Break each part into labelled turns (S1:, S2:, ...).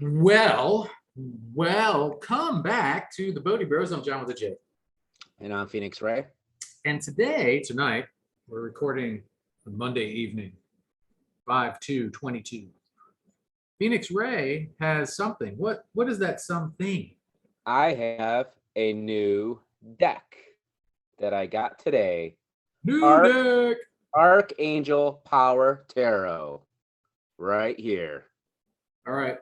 S1: Well, welcome back to the Bodhi Bros. I'm John with a J.
S2: And I'm Phoenix Ray.
S1: And tonight, we're recording on Monday evening, 5/2/22. Phoenix Ray has something. What is that something?
S2: I have a new deck that I got today.
S1: Deck!
S2: Archangel Power Tarot. Right here.
S1: All right.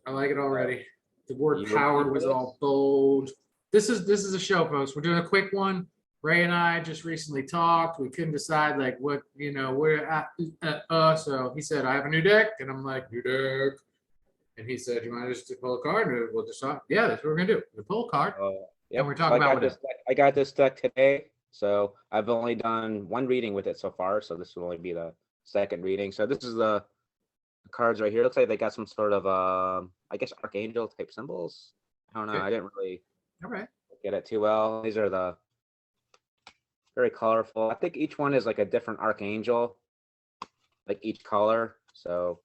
S1: I like it already. The word
S2: You
S1: power
S2: ready for
S1: was
S2: this?
S1: all bold. This is a show, folks. We're doing a quick one. Ray and I just recently talked. We couldn't decide like what, we're at. So he said, I have a new deck. And I'm like, new deck. And he said, you want to just pull a card? And we'll just talk. Yeah, that's what we're going to do. We'll pull a card.
S2: Yep.
S1: And we're talking about
S2: I got this deck today. So I've only done one reading with it so far. So this will only be the second reading. So this is the cards right here. Looks like they got some sort of I guess archangel type symbols. I don't know.
S1: Okay.
S2: I didn't really
S1: All right.
S2: get it too well. These are the very colorful. I think each one is like a different archangel, like each color. So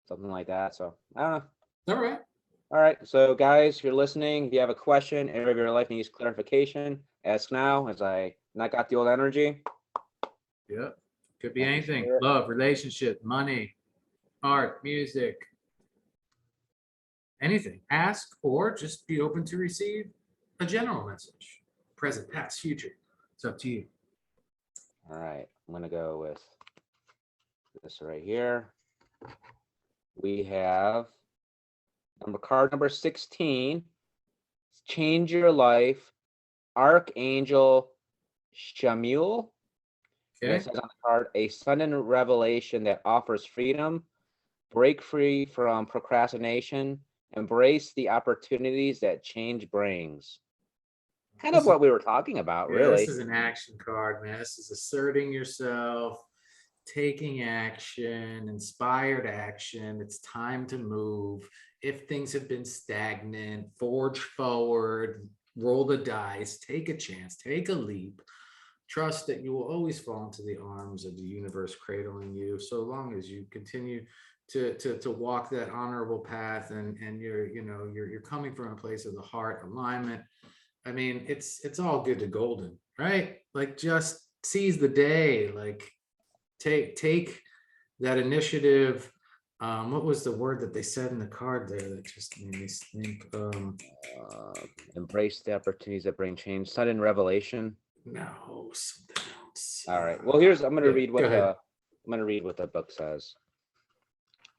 S2: something like that. So I don't know.
S1: All right.
S2: All right. So guys, if you're listening, if you have a question, area of your life needs clarification, ask now, as I not got the old energy.
S1: Yep. Could be anything. Love, relationship, money, art, music, anything. Ask or just be open to receive a general message. Present, past, future. It's up to you.
S2: All right. I'm going to go with this right here. We have card number 16. Change your life. Archangel Shamuel.
S1: Okay.
S2: It says on the card, a sudden revelation that offers freedom, break free from procrastination, embrace the opportunities that change brings. Kind of what we were talking about, really.
S1: This is an action card, man. This is asserting yourself, taking action, inspired action. It's time to move. If things have been stagnant, forge forward, roll the dice, take a chance, take a leap. Trust that you will always fall into the arms of the universe cradling you, so long as you continue to walk that honorable path and you're coming from a place of the heart alignment. I mean, it's all good to golden, right? Like just seize the day, like take that initiative. What was the word that they said in the card there that just made me think?
S2: Embrace the opportunities that bring change. Sudden revelation.
S1: No, something else.
S2: All right. Well, I'm going to read what the book says.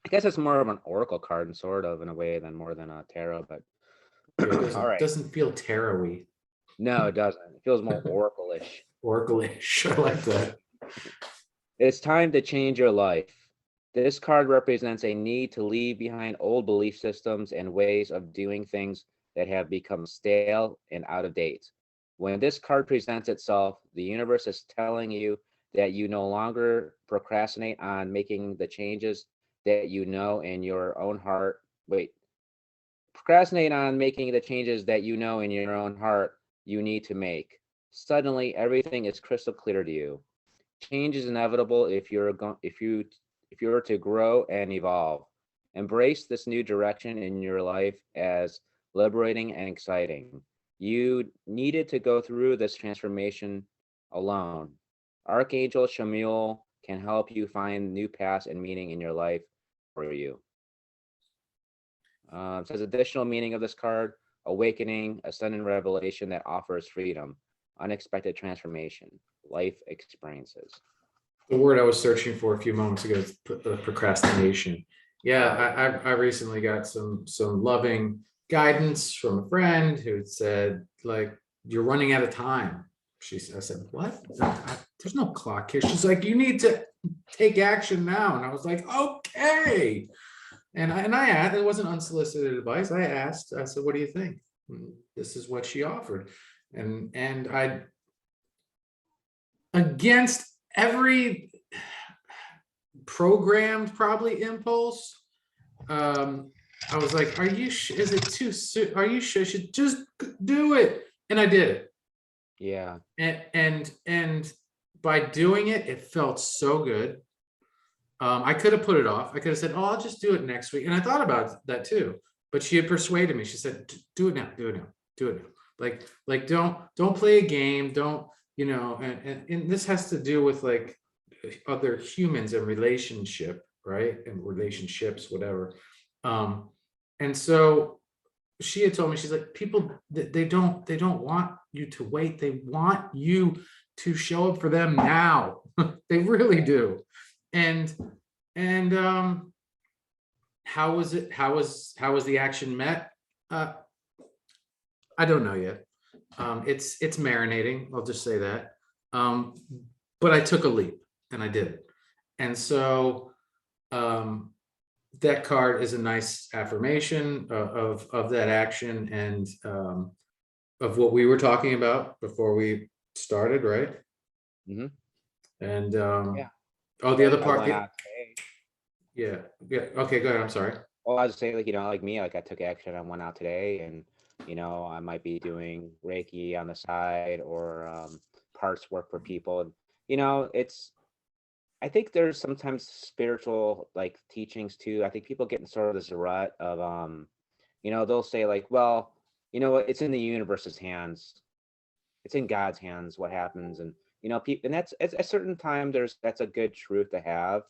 S2: I guess it's more of an oracle card, and sort of in a way, more than a tarot. But
S1: all right, doesn't feel tarot-y.
S2: No, it doesn't. It feels more oracle-ish.
S1: Oracle-ish. I like that.
S2: It's time to change your life. This card represents a need to leave behind old belief systems and ways of doing things that have become stale and out of date. When this card presents itself, the universe is telling you that you no longer procrastinate on making the changes that you know in your own heart. Procrastinate on making the changes that you know in your own heart you need to make. Suddenly, everything is crystal clear to you. Change is inevitable if you're to grow and evolve. Embrace this new direction in your life as liberating and exciting. You needed to go through this transformation alone. Archangel Shamuel can help you find new paths and meaning in your life for you. It says additional meaning of this card: awakening, a sudden revelation that offers freedom, unexpected transformation, life experiences.
S1: The word I was searching for a few moments ago is procrastination. Yeah, I recently got some loving guidance from a friend who said, like, you're running out of time. I said, what? There's no clock here. She's like, you need to take action now. And I was like, okay. And I asked, it wasn't unsolicited advice. I said, what do you think? And this is what she offered. And I, against every programmed probably impulse, I was like, is it too soon? Are you sure? You should just do it. And I did it.
S2: Yeah.
S1: And by doing it, it felt so good. I could have put it off. I could have said, "Oh, I'll just do it next week." And I thought about that too. But she had persuaded me. She said, Do it now, do it now, do it now." Like don't play a game. Don't, and this has to do with like other humans and relationship, right? And relationships, whatever. Um, and so she had told me, she's like, people, they don't want you to wait. They want you to show up for them now. They really do. And how was it? How was the action met? Uh, I don't know yet. It's marinating. I'll just say that. Um, but I took a leap and I did it. And so um, that card is a nice affirmation of that action and of what we were talking about before we started, right?
S2: Hmm.
S1: And
S2: Yeah.
S1: oh, the other
S2: I
S1: part,
S2: went out today.
S1: yeah, yeah. Okay, go ahead. I'm sorry.
S2: Well, I was saying, like, like me, like I took action. I went out today, and I might be doing Reiki on the side, or parts work for people. And it's I think there's sometimes spiritual like teachings too. I think people get in sort of this rut of they'll say like, well, it's in the universe's hands. It's in God's hands what happens. And people, and that's at a certain time that's a good truth to have.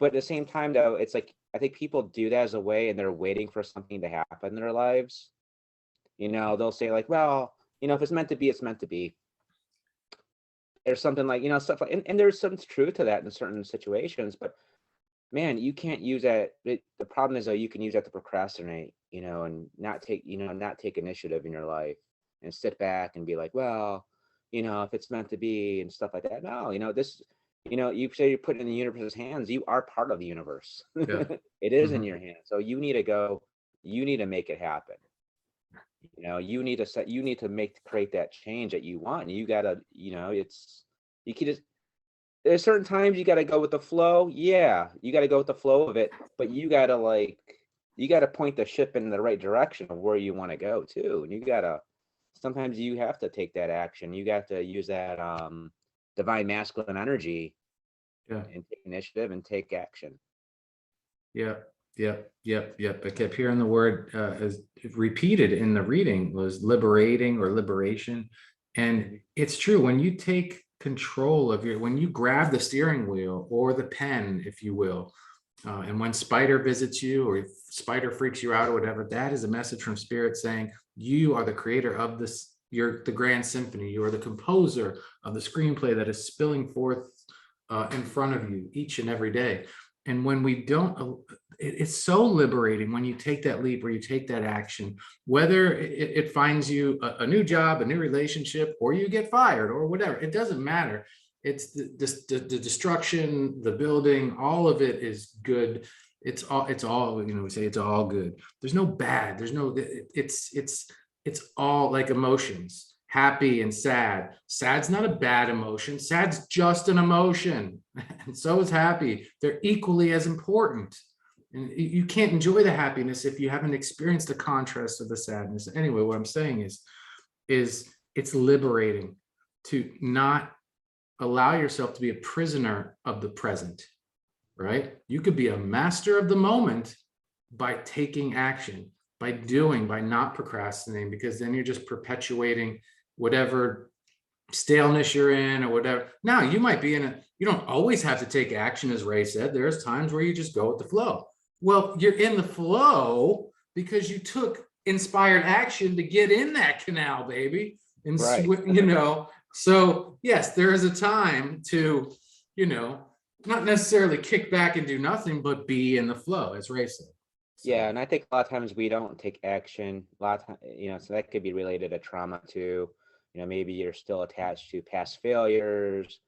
S2: But at the same time though, it's like I think people do that as a way, and they're waiting for something to happen in their lives. They'll say like, well, if it's meant to be, it's meant to be. There's something like, stuff like, and there's some truth to that in certain situations, but man, you can't use that. The problem is though, you can use that to procrastinate, and not take initiative in your life, and sit back and be like, well, if it's meant to be and stuff like that. No, you say you're putting in the universe's hands. You are part of the universe.
S1: Yeah.
S2: It is in
S1: Mhm.
S2: your hands. So you need to go. You need to make it happen. You need to create that change that you want. And you gotta, you can just there's certain times you got to go with the flow. Yeah, you got to go with the flow of it, but you got to point the ship in the right direction of where you want to go too. And sometimes you have to take that action. You got to use that divine masculine energy
S1: Yeah.
S2: and take initiative and take action.
S1: Yep, yep, yep, yep. I kept hearing the word as repeated in the reading was liberating or liberation. And it's true, when you take control of when you grab the steering wheel or the pen, if you will, and when Spider visits you or if Spider freaks you out or whatever, that is a message from Spirit saying you are the creator of this. You're the grand symphony. You are the composer of the screenplay that is spilling forth in front of you each and every day. And when we don't, it's so liberating when you take that leap or you take that action, whether it finds you a new job, a new relationship, or you get fired or whatever, it doesn't matter. It's the destruction, the building, all of it is good. It's all, we say it's all good. There's no bad. There's no, it's all like emotions, happy and sad. Sad's not a bad emotion. Sad's just an emotion. And so is happy. They're equally as important. And you can't enjoy the happiness if you haven't experienced the contrast of the sadness. Anyway, what I'm saying is it's liberating to not allow yourself to be a prisoner of the present, right? You could be a master of the moment by taking action, by not procrastinating, because then you're just perpetuating whatever staleness you're in or whatever. Now, you might be you don't always have to take action, as Ray said. There's times where you just go with the flow. Well, you're in the flow because you took inspired action to get in that canal, baby. And,
S2: Right.
S1: so yes, there is a time to, not necessarily kick back and do nothing, but be in the flow, as Ray said. So,
S2: Yeah, and I think a lot of times we don't take action. A lot of times, so that could be related to trauma too. Maybe you're still attached to past failures.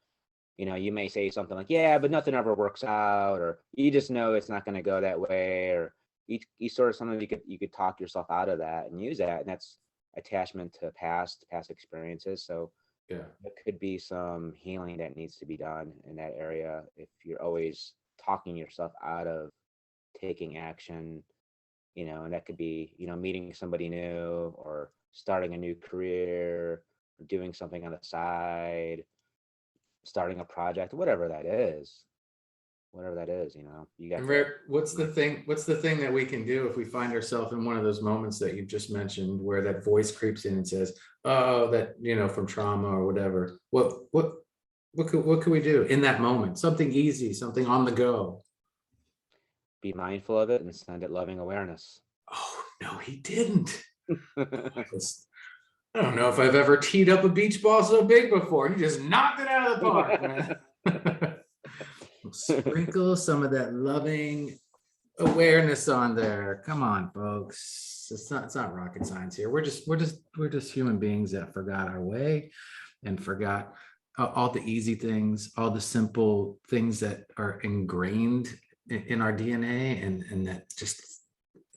S2: You may say something like, yeah, but nothing ever works out, or you just know it's not going to go that way, or you sort of sometimes you could talk yourself out of that and use that, and that's attachment to past experiences. So
S1: yeah.
S2: there could be some healing that needs to be done in that area if you're always talking yourself out of taking action, and that could be, meeting somebody new, or starting a new career, or doing something on the side, starting a project, whatever that is. whatever that is, you know, you got
S1: And
S2: to.
S1: what's the thing? What's the thing that we can do if we find ourselves in one of those moments that you just mentioned, where that voice creeps in and says, "Oh, that from trauma or whatever." What could we do in that moment? Something easy, something on the go.
S2: Be mindful of it and send it loving awareness.
S1: Oh no, he didn't. I don't know if I've ever teed up a beach ball so big before. He just knocked it out of the park, man. Sprinkle some of that loving awareness on there. Come on, folks. It's not rocket science here. We're just human beings that forgot our way and forgot all the easy things, all the simple things that are ingrained in our DNA and that just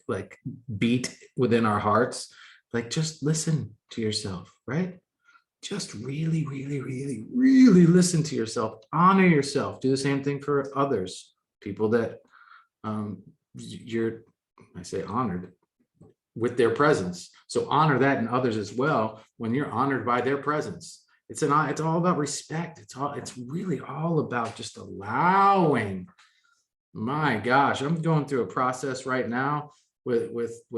S1: like beat within our hearts. Like, just listen to yourself, right? Just really, really, really, really listen to yourself, honor yourself, do the same thing for others, people that you're, I say, honored with their presence. So honor that in others as well when you're honored by their presence. It's all about respect. It's really all about just allowing. My gosh, I'm going through a process right now with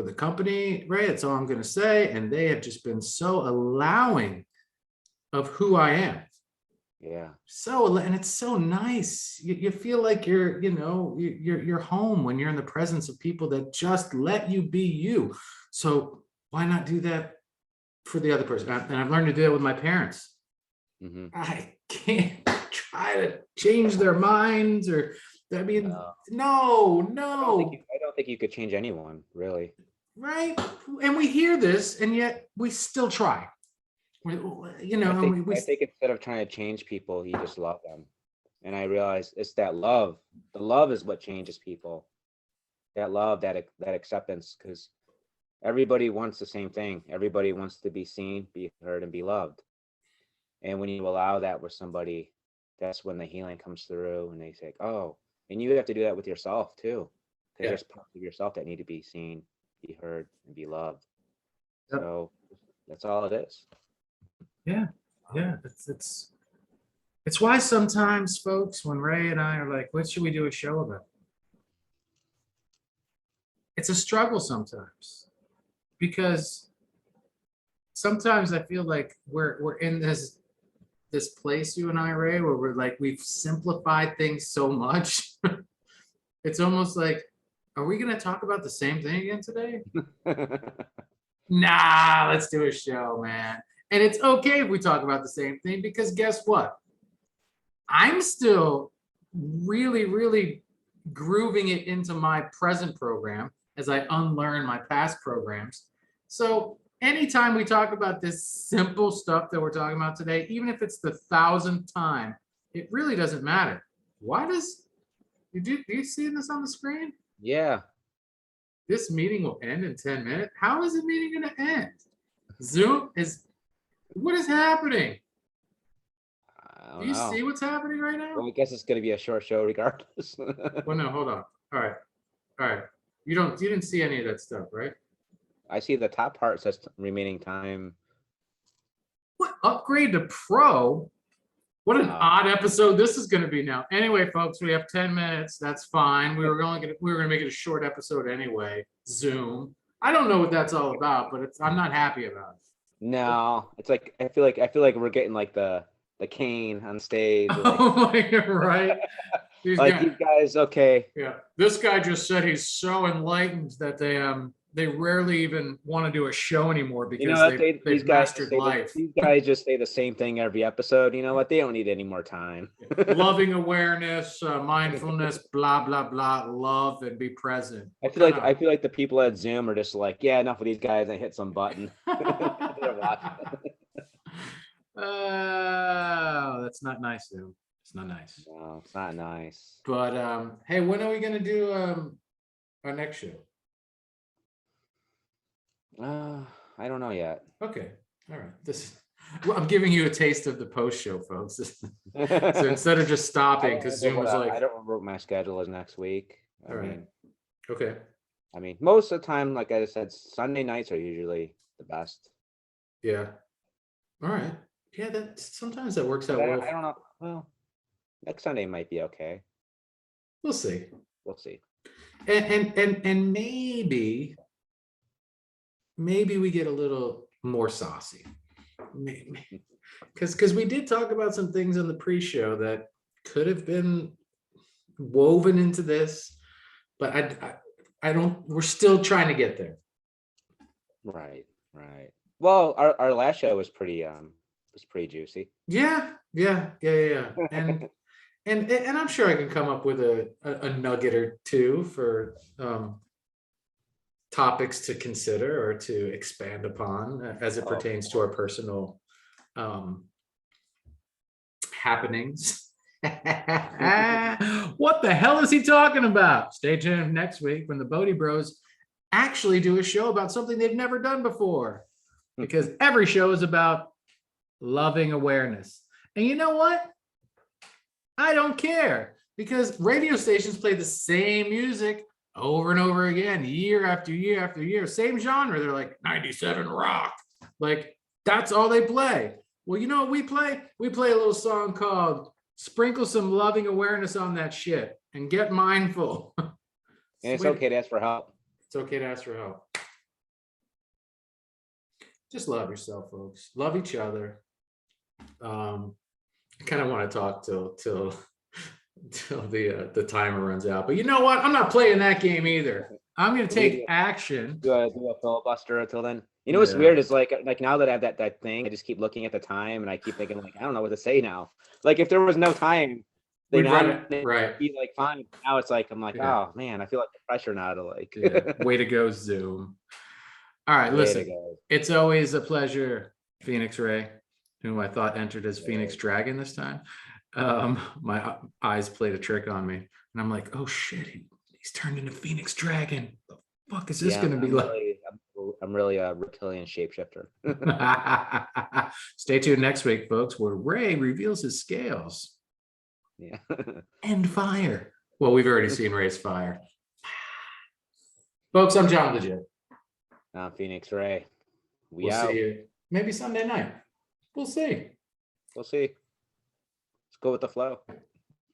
S1: a company, right? That's all I'm going to say. And they have just been so allowing of who I am.
S2: Yeah.
S1: And it's so nice. You feel like you're home when you're in the presence of people that just let you be you. So why not do that for the other person? And I've learned to do that with my parents.
S2: Mm-hmm.
S1: I can't try to change their minds, or I mean, no,
S2: I don't think you could change anyone, really.
S1: right? And we hear this, and yet we still try.
S2: I think instead of trying to change people, you just love them. And I realize it's that love. The love is what changes people. That love, that acceptance, because everybody wants the same thing. Everybody wants to be seen, be heard, and be loved. And when you allow that with somebody, that's when the healing comes through, and they say, "Oh," and you have to do that with yourself too, because
S1: Yeah.
S2: there's parts of yourself that need to be seen, be heard, and be loved.
S1: Yep.
S2: So that's all it is.
S1: Yeah, yeah. It's why sometimes, folks, when Ray and I are like, "What should we do a show about?" It's a struggle sometimes, because sometimes I feel like we're in this place, you and I, Ray, where we're like, we've simplified things so much. It's almost like, are we going to talk about the same thing again today? Nah, let's do a show, man. And it's okay if we talk about the same thing, because guess what? I'm still really, really grooving it into my present program as I unlearn my past programs. So anytime we talk about this simple stuff that we're talking about today, even if it's the 1,000th time, it really doesn't matter. Why do you see this on the screen?
S2: Yeah.
S1: This meeting will end in 10 minutes. How is the meeting going to end? What is happening?
S2: I
S1: Do
S2: don't
S1: you
S2: know.
S1: see what's happening right now?
S2: Well, I guess it's going to be a short show regardless.
S1: Well, no, hold on. All right. You didn't see any of that stuff, right?
S2: I see the top part says remaining time.
S1: What, upgrade to pro? What an odd episode this is going to be now. Anyway, folks, we have 10 minutes. That's fine. We were gonna make it a short episode anyway. Zoom. I don't know what that's all about, but I'm not happy about it.
S2: No, it's like I feel like we're getting like the cane on stage. Like,
S1: Oh my God, right?
S2: like these guys, okay.
S1: Yeah, this guy just said he's so enlightened that they rarely even want to do a show anymore
S2: You know
S1: because
S2: what?
S1: they've mastered life.
S2: These guys just say the same thing every episode. You know what? They don't need any more time.
S1: Loving awareness, mindfulness, blah blah blah, love and be present.
S2: I feel like the people at Zoom are just like, yeah, enough of these guys. I hit some button. They're watching.
S1: Oh, that's not nice, though. It's not nice.
S2: No, it's not nice.
S1: But hey, when are we gonna do our next show?
S2: I don't know yet.
S1: Okay, all right. Well, I'm giving you a taste of the post show, folks. So instead of just stopping, because Zoom was like,
S2: I don't remember what my schedule is next week.
S1: all right, okay.
S2: I mean, most of the time, like I said, Sunday nights are usually the best.
S1: Yeah. All right. Yeah, that sometimes that works out well.
S2: I don't know. Well, next Sunday might be okay.
S1: We'll see.
S2: We'll see.
S1: And maybe we get a little more saucy. Maybe. Because we did talk about some things on the pre-show that could have been woven into this, but I don't, we're still trying to get there.
S2: Right. Well, our last show was pretty juicy.
S1: Yeah. And I'm sure I can come up with a nugget or two for topics to consider or to expand upon as it pertains to our personal happenings. What the hell is he talking about? Stay tuned next week when the Bodhi Bros actually do a show about something they've never done before, because every show is about loving awareness. And you know what? I don't care, because radio stations play the same music over and over again, year after year after year, same genre. They're like 97 rock. Like, that's all they play. Well, you know what we play? We play a little song called Sprinkle Some Loving Awareness on That Shit and Get Mindful.
S2: And it's okay to ask for help.
S1: It's okay to ask for help. Just love yourself, folks. Love each other. I kind of want to talk till the timer runs out. But you know what? I'm not playing that game either. I'm going to take action.
S2: Do a filibuster until then. You know what's weird is like now that I have that thing, I just keep looking at the time and I keep thinking like, I don't know what to say now. Like if there was no time, then I'd be like fine. Now it's like I'm like, oh man, I feel like the pressure now to like.
S1: Way to go, Zoom. All right, listen. It's always a pleasure, Phoenix Ray, who I thought entered as Phoenix Dragon this time. My eyes played a trick on me, and I'm like, oh shit, he's turned into Phoenix Dragon. The fuck is this gonna be like?
S2: I'm really a reptilian shapeshifter.
S1: Stay tuned next week, folks, where Ray reveals his scales.
S2: Yeah.
S1: And fire. Well, we've already seen Ray's fire. Folks, I'm John Legit.
S2: I'm Phoenix Ray.
S1: We'll see you maybe Sunday night. We'll see.
S2: Let's go with the flow.